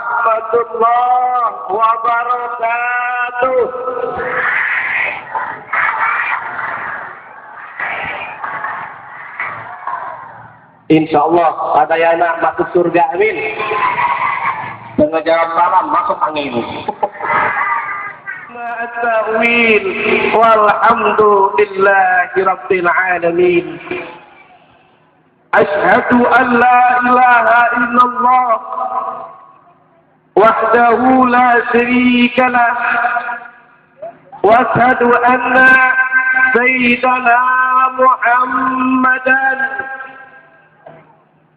warahmatullahi wabarakatuh. Insyaallah ada yang nak masuk surga, amin. Dengan jawab salam masuk angin. At-ta'wil walhamdulillahi rabbil alamin. Asyhadu an la ilaha illallah wahdahu la syarika lah wa asyhadu anna sayyidana Muhammadan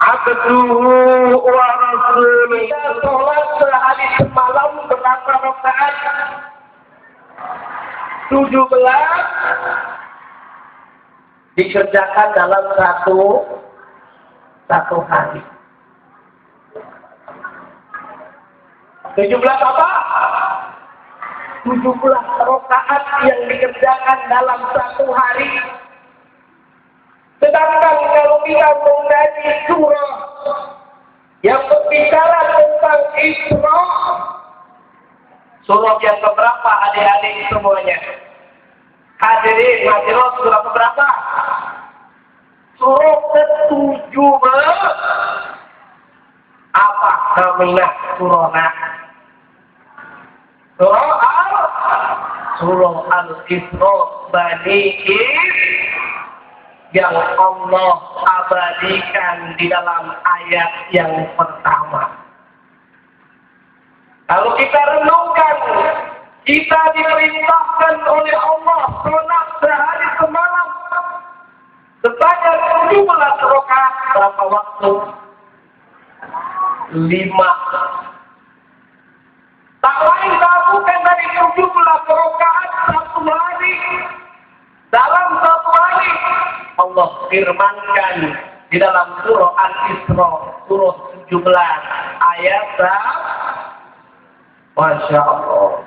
abduhu wa rasuluh. Salat sehari semalam berapa rakaat? 17 dikerjakan dalam satu hari. 17 apa? 17 rakaat yang dikerjakan dalam satu hari. Sedangkan kalau kita mengkaji surah yang berbicara tentang Isra, surah yang keberapa adik-adik semuanya? Hadirin hadirat, surah keberapa? Surah ke-17. Apa namanya surah? Surah Al-Isra Bani yang Allah abadikan di dalam ayat yang pertama. Kalau kita renungkan, kita diperintahkan oleh Allah sholat sehari semalam sebanyak 17 rakaat. Berapa waktu? 5. Tak lain tak bukan dari 17 rakaat satu hari. Dalam satu hari Allah firmankan di dalam surah Al-Isra surah 17 ayat Masya Allah.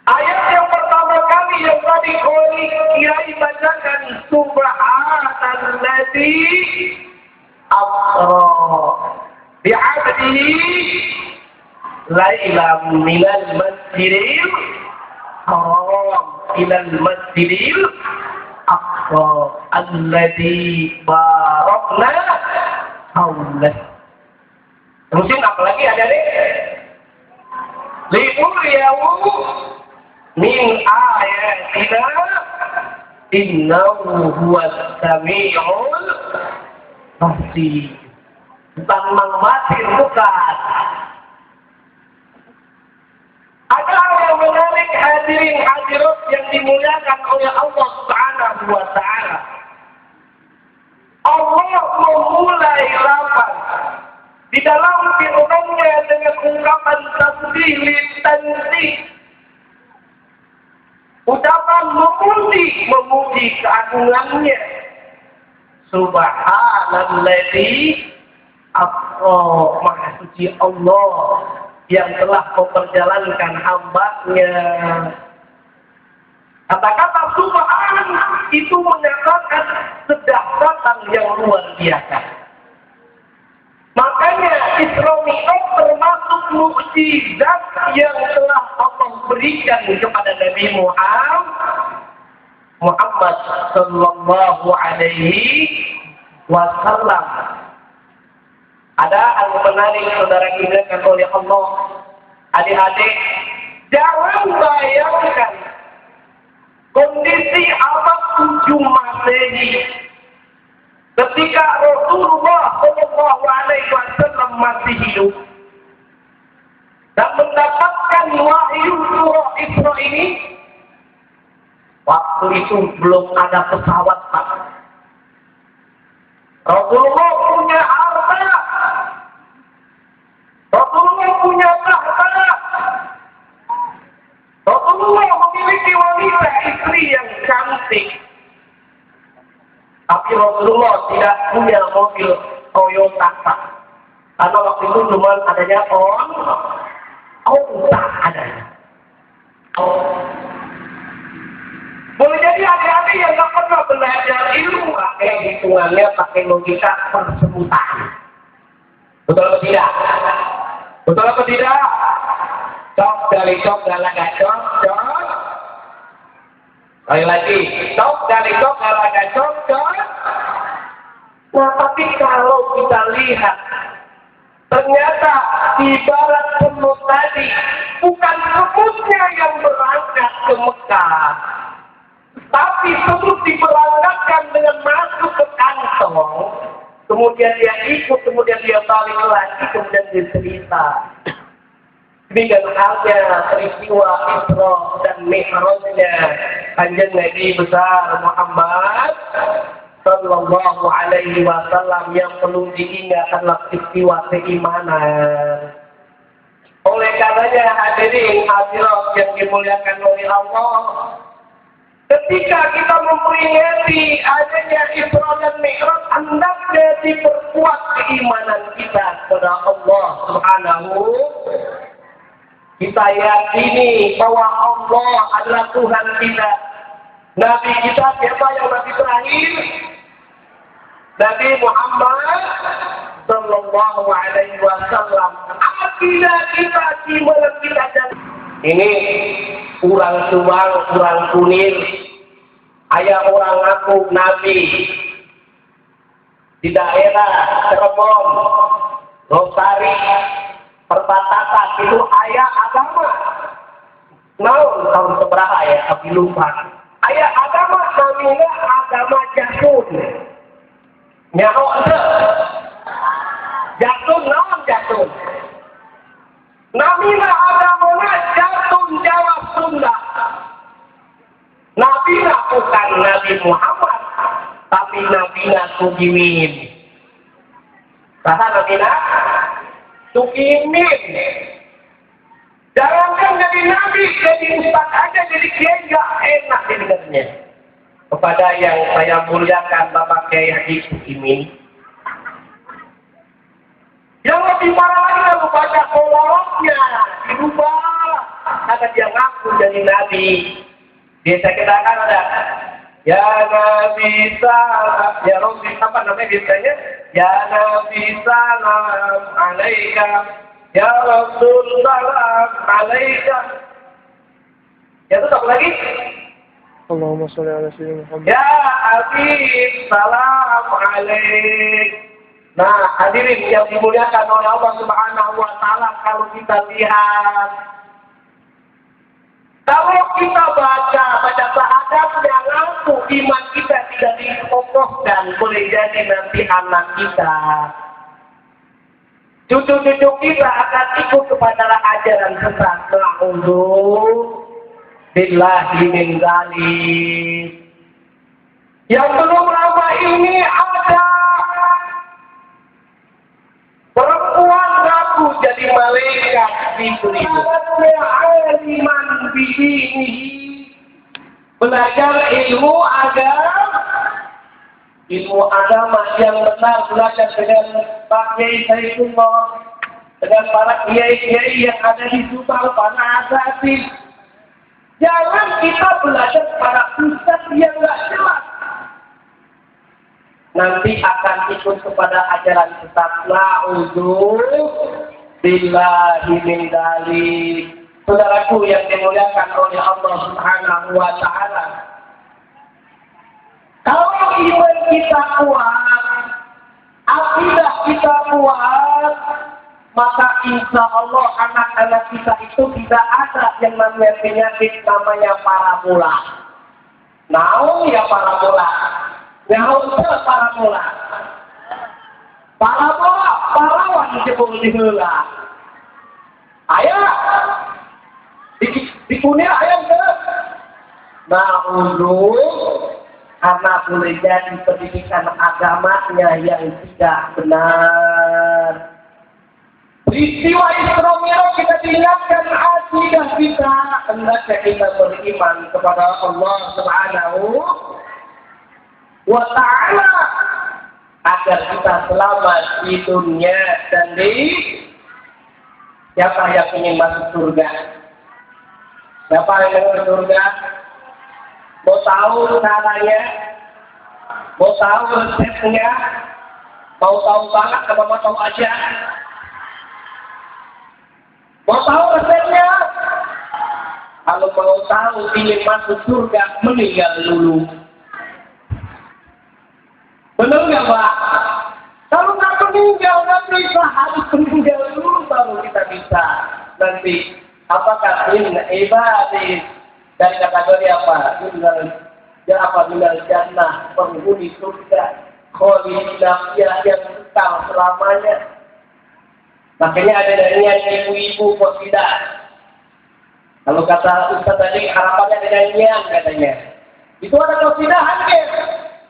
Ayat yang pertama kali yang tadi Kiai bacakan, Subhanalladzi asra bi'abdihi lailan minal masjidil haram ilal masjidil aqsa alladzi barakna haulah. Terusin apa lagi adik-adik? Li'uriyahu min ayatina innahu huwas sami'ul basir. Bukan mengmatir, bukan. Ada yang menarik hadirin hadirat yang dimuliakan oleh Allah Subhanahu wa ta'ala. Allah memulai lafaz di dalam firman-Nya dengan ungkapan tasbih litanzih. Ucapan memuji keagungannya. Subhanalladzi asra, maha suci Allah yang telah memperjalankan hamba-Nya. Kata-kata subhan itu menyatakan kedahsyatan yang luar biasa. Makanya Isra Mi'raj termasuk mukjizat yang telah Allah berikan kepada Nabi Muhammad sallallahu alaihi wasallam. Ada hal menarik saudara dimuliakan oleh Allah. Adik-adik, jangan bayangkan kondisi abad 7 Masehi ketika Rasulullah sallallahu alaihi wasallam masih hidup dan mendapatkan wahyu surah Isra ini. Waktu itu belum ada pesawat, Pak. Rasulullah punya harta, Rasulullah punya tahta, Rasulullah memiliki wanita istri yang cantik. Tapi Rasulullah tidak punya mobil Toyota, Pak. Karena waktu itu cuma adanya Honda adanya. Boleh jadi adik-adik yang nggak pernah belajar ilmu pakai hitungannya, pakai logika persebutan. Betul atau tidak? Betul apa tidak? Cok dari cok galaga cok. Sekali lagi, cok dari cok galaga cok. Nah, tapi kalau kita lihat, ternyata ibarat semut tadi bukan semutnya yang berangkat ke Mekah, tapi semut diberangkatkan dengan masuk ke kantong, kemudian dia ikut, kemudian dia balik lagi, kemudian dia cerita. Demikian halnya peristiwa Isra dan Mi'rajnya Kanjeng Nabi besar Muhammad Sallallahu Alaihi Wasallam yang perlu diingat adalah peristiwa keimanan. Oleh karenanya hadirin hadirat yang dimuliakan oleh Allah, ketika kita memperingati adanya Isra dan Mi'raj, hendaknya diperkuat keimanan kita kepada Allah Subhanahu. Kita yakini bahwa Allah adalah Tuhan kita. Nabi kita siapa yang Nabi terakhir? Nabi Muhammad Sallallahu Alaihi Wasallam. Akidah kita gimana kita jadi? Ini kurang tuang, kurang kunir. Ayah orang ngaku Nabi di daerah Cirebon, Losari, perbatasan itu ayah agama. Tahun seberapa ya? Tapi lupa. Ayah agama namanya agama Jatun. Nyaho ada. Jatun naon Jatun. Namina agamanya Jatun Jawa Sunda. Nabina bukan Nabi Muhammad, tapi Nabina Sugimin. Kata Nabina Sugimin. Jangankan jadi Nabi, jadi Ustaz aja, jadi Kiai gak enak didengarnya. Kepada yang saya muliakan Bapak Kiai Haji Sugimin. Yang lebih parah lagi kalau baca kolornya, dirubah. Kata dia ngaku jadi Nabi. Dia saya katakan ada, ya Nabi salam, ya Rabbi, apa namanya biasanya? Ya Nabi salam alaika, ya Rasul salam alaika. Ya itu apa lagi? Allahumma sholli ala sayyidina Muhammad. Ya Habib salam alaik. Nah, hadirin yang dimuliakan oleh Allah Subhanahu wa taala, kalau kita lihat, kalau kita baca sahadat yang ngaku iman kita tidak dikokohkan, boleh jadi nanti anak kita, cucu-cucu kita akan ikut kepada ajaran sesat. Na'udzu billahi min dzalik. Yang belum lama ini ada perempuan ngaku jadi malaikat di dunia. Aliman bidinihi, belajar ilmu agama yang benar, belajar dengan Pak Kiai Saifullah, dengan para kiai-kiai yang ada di Subang, para asatidz. Jangan kita belajar para ustaz yang nggak jelas. Nanti akan ikut kepada ajaran sesat. Na'udzu billahi min dzalik. Saudaraku yang dimuliakan oleh Allah Subhanahu wa taala. Kalau iman kita kuat, akidah kita kuat, maka insya Allah anak-anak kita itu tidak ada yang namanya penyakit namanya parabola. Naon ya parabola? Naon ya parabola? Parabola, parawan disebut diheula. Ayah, di kunia ayam ke? Na'udzu, karena boleh jadi pendidikan agamanya yang tidak benar. Peristiwa Isra Mi'raj kita diingatkan akidah kita, hendaknya kita beriman kepada Allah Subhanahu wa taala agar kita selamat di dunia dan di siapa yang ingin masuk surga? Siapa yang ingin masuk surga? Mau tahu caranya? Mau tahu resepnya? Mau tahu banget apa mau tahu aja? Mau tahu resepnya? Kalau mau tahu ingin masuk surga, meninggal dulu. Benar nggak, Pak? Kalau nggak meninggal, nggak bisa. Harus meninggal dulu baru kita bisa. Nanti, apakah ini ibadah dari kategori apa? Minal jannah, penghuni surga. Khalidina fiha yang kekal selamanya. Makanya ada nyanyian ibu-ibu kok tidak. Kalau kata Ustaz tadi harapannya ada nyanyian katanya. Itu ada kesidahan ya.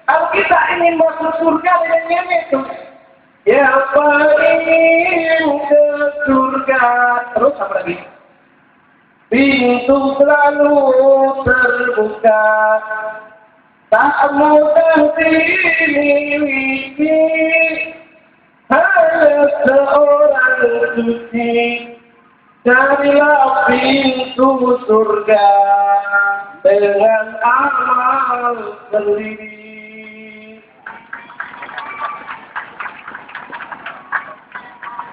Kalau kita ingin masuk surga ada nyanyian itu. Ya apa ingin ke surga. Terus apa lagi? Pintu selalu terbuka. Tak mudah dimiliki, hanya seorang suci. Carilah pintu surga dengan amal sendiri.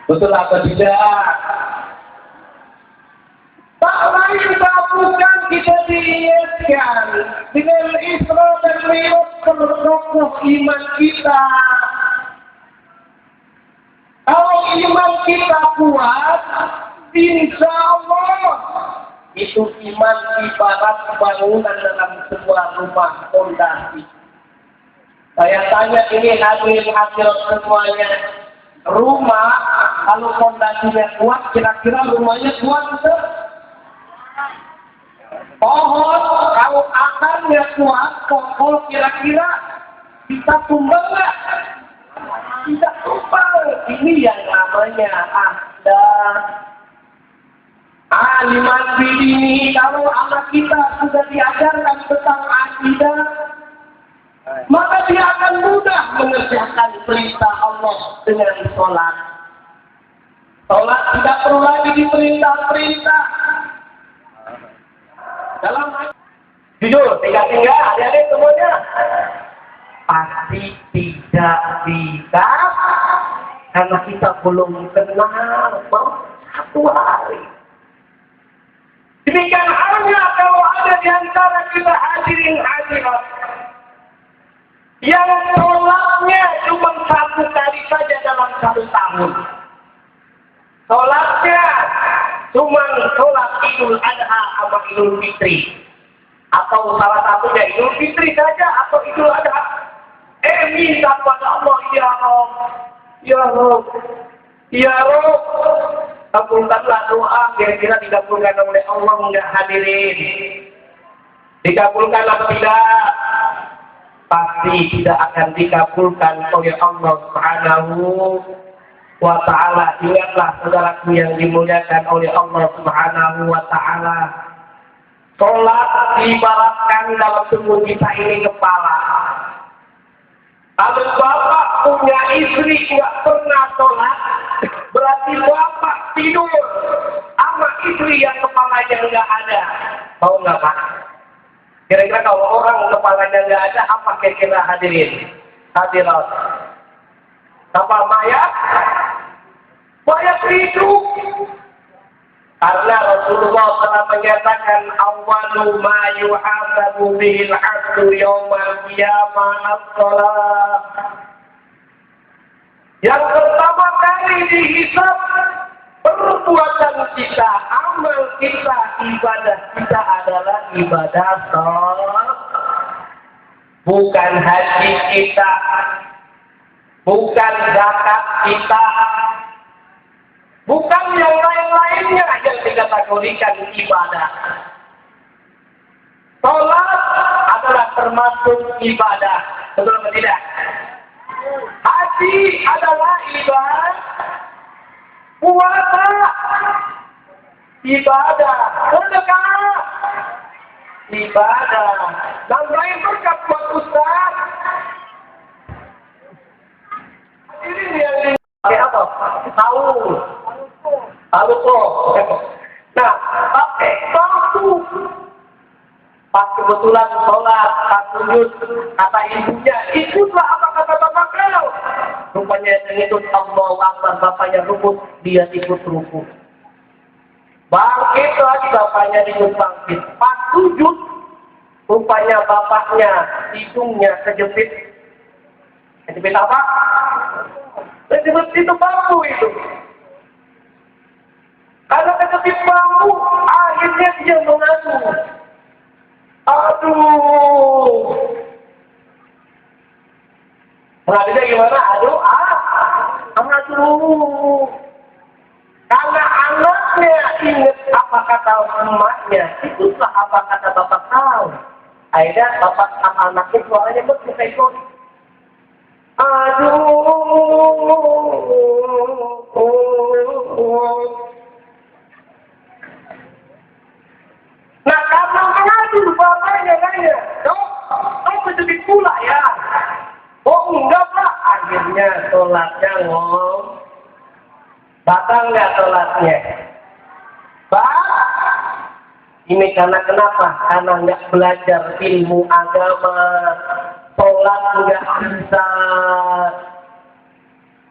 Betul atau tidak? Tak lain tak bukan kita diingatkan dengan Isra dan Mi'raj kokoh iman kita. Kalau iman kita kuat, insya Allah itu iman ibarat bangunan dalam sebuah rumah fondasi. Saya tanya ini hadirin hadirat semuanya, rumah kalau fondasinya kuat, kira-kira rumahnya kuat betul? Pohon kalau akarnya kuat, kokoh kira-kira bisa tumbang nggak? Tidak tumbang. Ini yang namanya ada aliman ini. Kalau anak kita sudah diajarkan tentang akidah, maka dia akan mudah mengerjakan perintah Allah dengan sholat. Sholat tidak perlu lagi diperintah-perintah. Dalam jujur, tinggal adik-adik semuanya pasti tidak bisa karena kita belum kenal satu hari. Demikian halnya kalau ada di antara kita hadirin hadirat yang sholatnya cuma satu kali saja dalam satu tahun. Sholatnya cuma sholat Idul Adha sama Idul Fitri. Atau salah satunya Idul Fitri saja atau Idul Adha. Minta pada Allah, ya Rabb, ya Rabb, ya Rabb. Kabulkanlah doa, kira-kira dikabulkan oleh Allah enggak hadirin? Dikabulkan atau tidak? Pasti tidak akan dikabulkan oleh Allah Subhanahu wa ta'ala. Ingatlah saudaraku yang dimuliakan oleh Allah Subhanahu wa ta'ala. Sholat diibaratkan dalam tubuh kita ini kepala. Kalau bapak punya istri nggak pernah sholat, berarti bapak tidur sama istri yang kepalanya nggak ada. Tahu nggak Pak? Kira-kira kalau orang kepalanya nggak ada, apa kira-kira hadirin? Hadirat. Apa mayat? Mayat hidup. Karena Rasulullah telah menyatakan awwalu ma yuhasabu bihil 'abdu yaumal qiyamah as-shalah. Yang pertama kali dihisab perbuatan kita, amal kita, ibadah kita adalah ibadah salat. Bukan haji kita, bukan zakat kita, bukan yang lain-lainnya yang dikategorikan ibadah. Salat adalah termasuk ibadah, betul atau tidak? Haji adalah ibadah. Puasa ibadah. Sedekah ibadah. Nambahin berkat buat Ustaz. Ini yang pakai apa? Tahu. Tahu kok. Nah, pakai batu. Pas kebetulan sholat, pas sujud, kata ibunya, ikutlah apa kata bapak kau. Rupanya itu Allah Akbar, bapaknya rukuk, dia ikut rukuk. Bangkit lagi bapaknya ikut bangkit. Pas sujud, rupanya bapaknya hidungnya kejepit. Kejepit apa? Kejepit itu bambu itu. Karena kejepit bambu, akhirnya dia mengadu. Aduh. Mengadunya gimana? Aduh. Karena anaknya ingat apa kata emaknya, itulah apa kata bapak tahu. Akhirnya bapak sama anaknya suaranya berkekor. Aduh. Nah karena mengadu bapaknya nanya, kau kejepit pula ya? Oh enggak Pak, akhirnya sholatnya batal nggak sholatnya? Ini karena kenapa? Karena nggak belajar ilmu agama, sholat nggak bisa.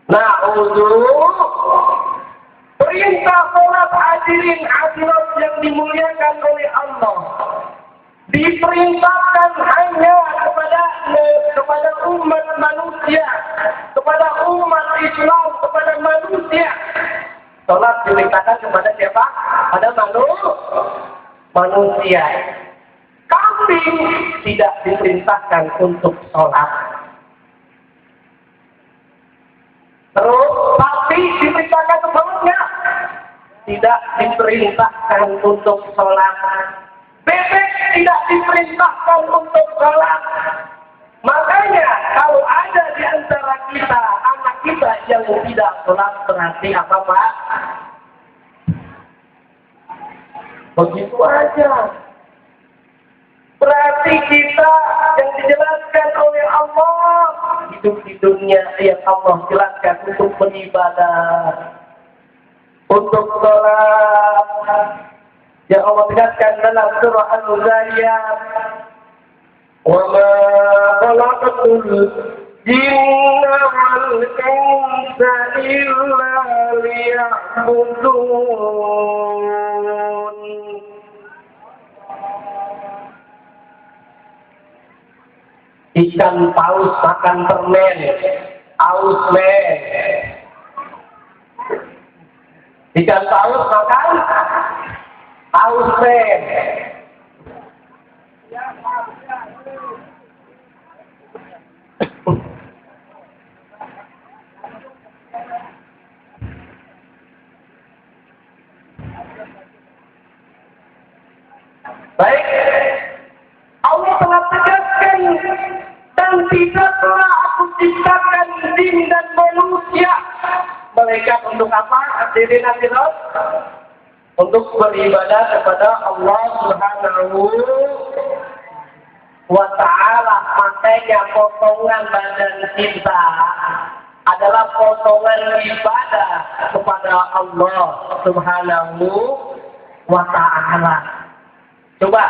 Nah, perintah sholat hadirin hadirat yang dimuliakan oleh Allah diperintahkan hanya kepada umat manusia, kepada umat Islam, kepada manusia. Sholat diperintahkan kepada siapa? Pada manusia. Kambing tidak diperintahkan untuk sholat. Terus sapi diperintahkan untuk sholatnya? Tidak diperintahkan untuk sholat. Bebek tidak diperintahkan untuk sholat. Makanya kalau ada di antara kita anak kita yang tidak sholat, berarti apa Pak? Begitu aja. Berarti kita yang dijelaskan oleh Allah hidup di dunia yang Allah jelaskan untuk beribadah, untuk sholat. Yang Allah tegaskan dalam surah Al-Zariyat, wa ma khalaqtul jinna wal insa illa liya'budun. Ikan paus makan permen, aus men. Ikan paus makan aus men. Baik, Allah telah tegaskan dan tidaklah aku ciptakan jin dan manusia mereka untuk apa? Hadirin hadirat, untuk beribadah kepada Allah Subhanahu wa ta'ala. Makanya potongan badan kita adalah potongan ibadah kepada Allah Subhanahu wa ta'ala. Coba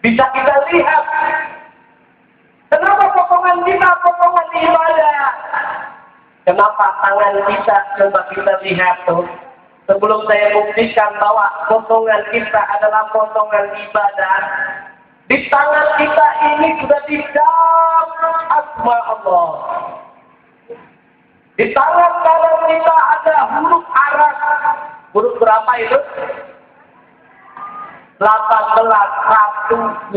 bisa kita lihat kenapa potongan kita potongan ibadah. Kenapa tangan kita, coba kita lihat tuh. Sebelum saya buktikan bahwa potongan kita adalah potongan ibadah, di tangan kita ini sudah dicap asma Allah. Di tangan kanan kita ada huruf Arab. Huruf berapa itu? 18, 18.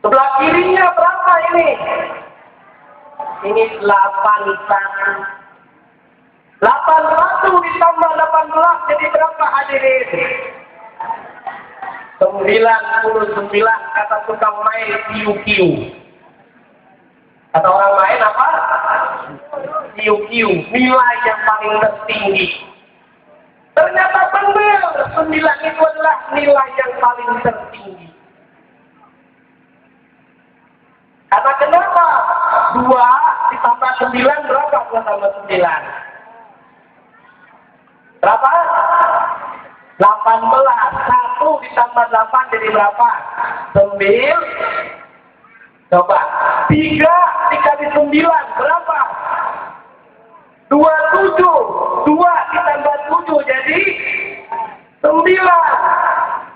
Sebelah kirinya berapa ini? Ini 81. 81 ditambah 18 jadi berapa hadirin? 99 kata tukang main kiu-kiu. Kata orang main apa? Kiu-kiu, nilai yang paling tertinggi. Ternyata benar, 9 itu adalah nilai yang paling tertinggi. Karena kenapa? 2 ditambah 9 berapa? 2 tambah 9. Berapa? 18. 1 ditambah 8 jadi berapa? 9. Coba. 3 dikali 9 berapa? 27. 2 ditambah 7 jadi 9.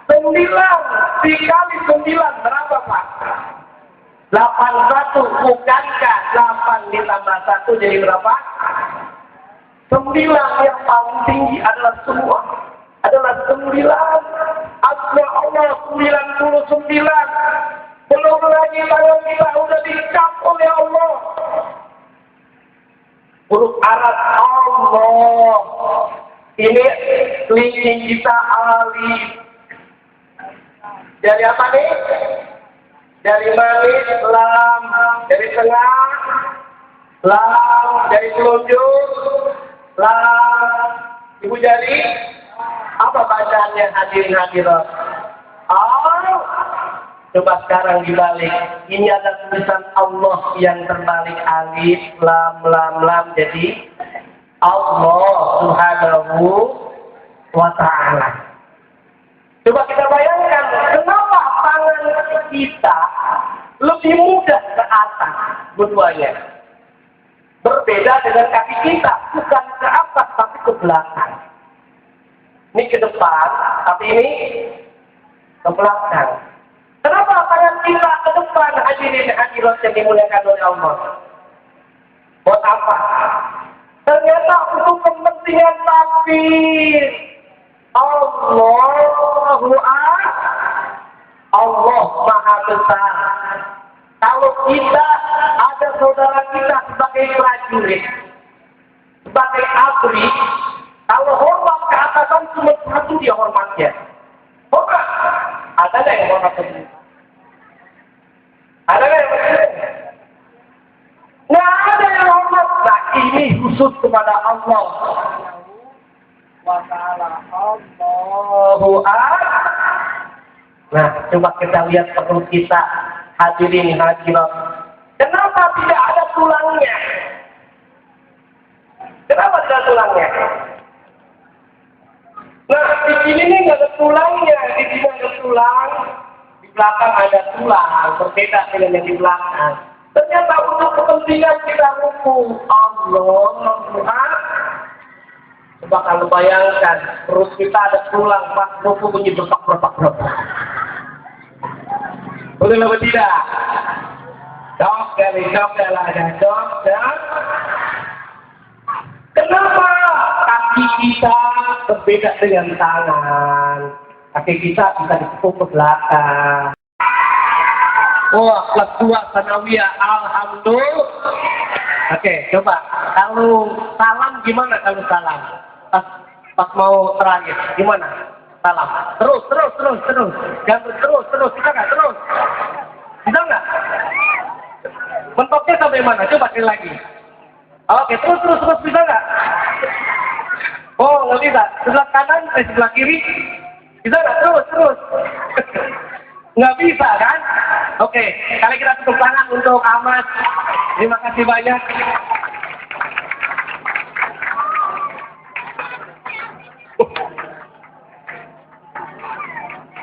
9 dikali 9 berapa Pak? 81. Bukankah 8 ditambah 1 jadi berapa? 9. Yang paling tinggi adalah semua adalah 9. Allah 99. Belum lagi kalau kita sudah dicap oleh Allah. Huruf Arab Allah. Ini linking kita alif. Dari apa nih? Dari manis, lam. Dari tengah, lam. Dari telunjuk, lam. Ibu jadi apa bacaannya hadirin hadirat? Oh. Coba sekarang dibalik. Ini ada tulisan Allah yang terbalik alif, lam, lam. Jadi Allah Subhanahu wa ta'ala. Coba kita bayangkan, kenapa tangan kita lebih mudah ke atas berduanya? Berbeda dengan kaki kita, bukan ke atas tapi ke belakang. Ini ke depan, tapi ini ke belakang. Kenapa tangan kita ke depan hadirin hadirat yang dimuliakan oleh Allah? Buat apa? Ternyata untuk kepentingan takbir. Allahu Akbar. Allah Maha Besar. Kalau kita ada saudara kita sebagai prajurit, sebagai abri, kalau hormat ke atasan cuma satu dia hormatnya. Hormat. Ada nggak yang hormat ke sini? Ada nggak yang hormat? Nggak ada yang hormat. Nah ini khusus kepada Allah. Wa ta'ala Allahu Akbar. Nah, coba kita lihat perut kita, hadirin hadirat. Kenapa tidak ada tulangnya? Kenapa tidak ada tulangnya? Nah, di sini nih nggak ada tulangnya, di sini ada tulang, di belakang ada tulang, berbeda dengan yang di belakang. Ternyata untuk kepentingan kita ruku, Allah. Coba kalau bayangkan, perut kita ada tulang, pas ruku bunyi berpak. Betul atau tidak? Dok, kenapa kaki kita berbeda dengan tangan? Kaki kita bisa ditepuk ke belakang. Wah, kelas 2 sanawiyah, alhamdulillah. Oke, coba kalau salam gimana kalau salam? Pas mau terakhir gimana? Salam. Terus. Ganti terus. Bisa nggak? Terus. Bisa nggak? Mentoknya sampai mana? Coba sekali lagi. Oke, terus. Bisa nggak? Oh, nggak bisa. Sebelah kanan, sebelah kiri. Bisa nggak? Terus. Nggak bisa kan? Oke, kali kita tepuk tangan untuk Ahmad. Terima kasih banyak.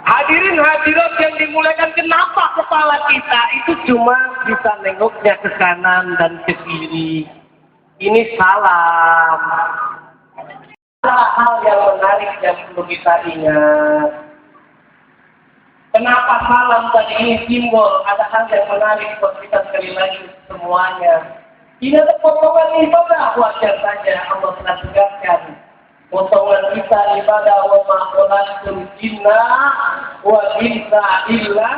Hadirin hadirat yang dimuliakan, kenapa kepala kita itu cuma bisa nengoknya ke kanan dan ke kiri? Ini salam. Ada hal yang menarik yang perlu kita ingat. Kenapa salam tadi ini simbol? Ada hal yang menarik buat kita sekali lagi semuanya. Ini ada potongan ibadah, wajar saja Allah telah tegaskan. Potongan kita ibadah wa ma'khalatul jinna wal insa illa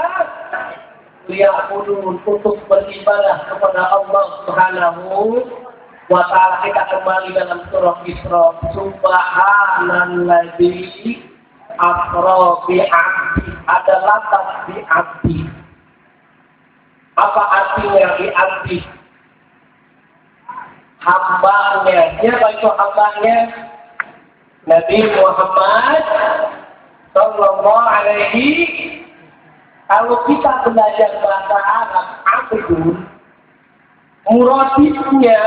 liya'budun, untuk beribadah kepada Allah Subhanahu wa ta'ala. Kita kembali dalam surah Isra. Subhanalladzi asra bi'abdi. Ada latas bi'abdi. Apa artinya bi'abdi? Hambanya. Siapa itu hambanya? Nabi Muhammad sallallahu alaihi. Kalau kita belajar bahasa Arab, abdun, muradifnya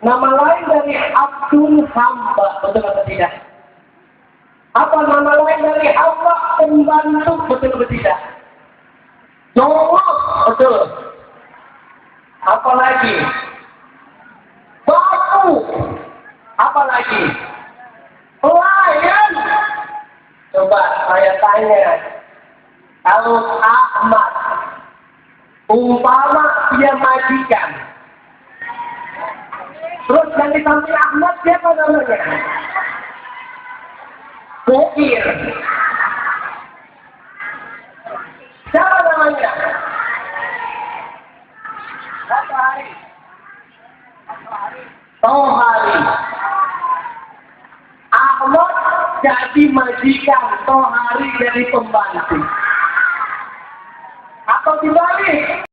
nama lain dari abdun, hamba, betul atau tidak? Apa nama lain dari hamba? Pembantu, betul atau tidak? Jawab, betul. Apa lagi? Batu, apa lagi? Kalau Ahmad umpama dia majikan, terus yang di samping Ahmad siapa namanya? Bukir. Siapa namanya? Tohari. Ahmad jadi majikan, Tohari jadi pembantu. Atau dibalik?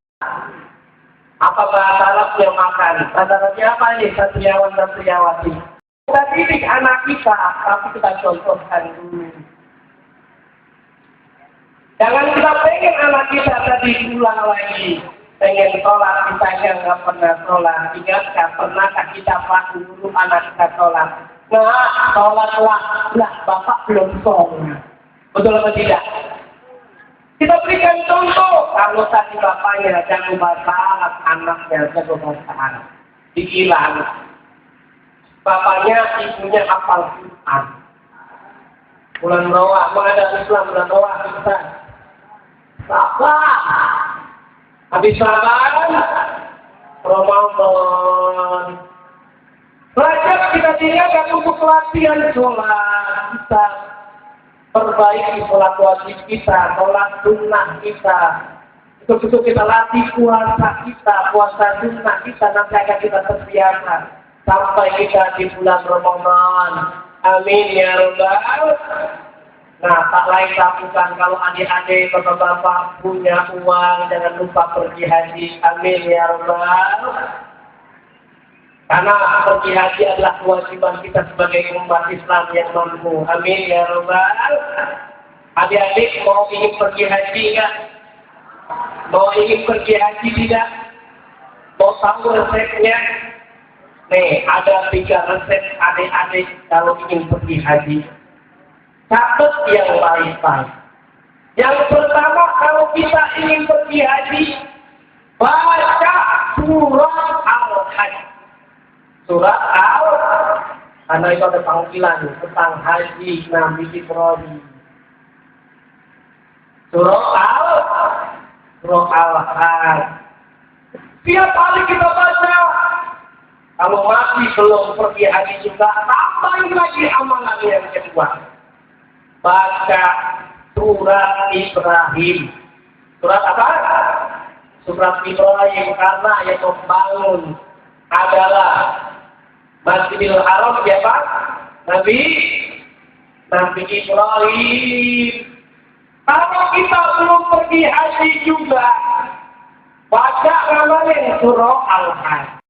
Apa bahasa Arab yang makan? Bahasa Arabnya apa ini? Satriawan dan Satriawati. Kita didik anak kita, tapi kita contohkan dulu. Jangan kita pengen anak kita tadi pulang lagi. Pengen sholat, kita yang nggak pernah sholat. Ingatkan, pernahkah kita paksa dulu anak kita sholat? Nah, sholatlah. Lah, bapak belum sholat. Betul atau tidak? Kita berikan contoh. Kalau tadi bapaknya jago bahasa Arab, anaknya jago bahasa Arab. Dikilang. Bapaknya, ibunya hafal Quran. Bulan Rawah, mengada Islam bulan Rawah, kita. Sabar. Habis Ramadan, Ramadan. Belajar kita diriakan untuk latihan sholat kita. Perbaiki sholat wajib kita, sholat sunnah kita. Betul-betul kita latih puasa kita, puasa sunnah kita. Nanti akan kita terbiasa. Sampai kita di bulan Ramadan. Amin ya Rabbal. Nah, tak lain lakukan kalau adik-adik, bapak-bapak punya uang, jangan lupa pergi haji. Amin ya Rabbal. Karena pergi haji adalah kewajiban kita sebagai umat Islam yang mampu. Amin ya Rabbal. Adik-adik mau ingin pergi haji enggak? Mau ingin pergi haji tidak? Mau tahu resepnya? Nih, ada 3 resep adik-adik kalau ingin pergi haji. Catat yang baik-baik. Yang pertama, kalau kita ingin pergi haji, baca surat Al-Hajj. Surat karena itu ada panggilan tentang haji Nabi Ibrahim. Surat Al-Hajj. Tiap kali kita baca, kalau masih belum pergi haji juga, tambahin lagi amalan yang kedua. Baca surat Ibrahim. Surat apa? Surat Ibrahim, karena yang membangun adalah Masjidil Haram siapa? Nabi Ibrahim. Kalau kita belum pergi haji juga, baca namanya surah Al-Hajj.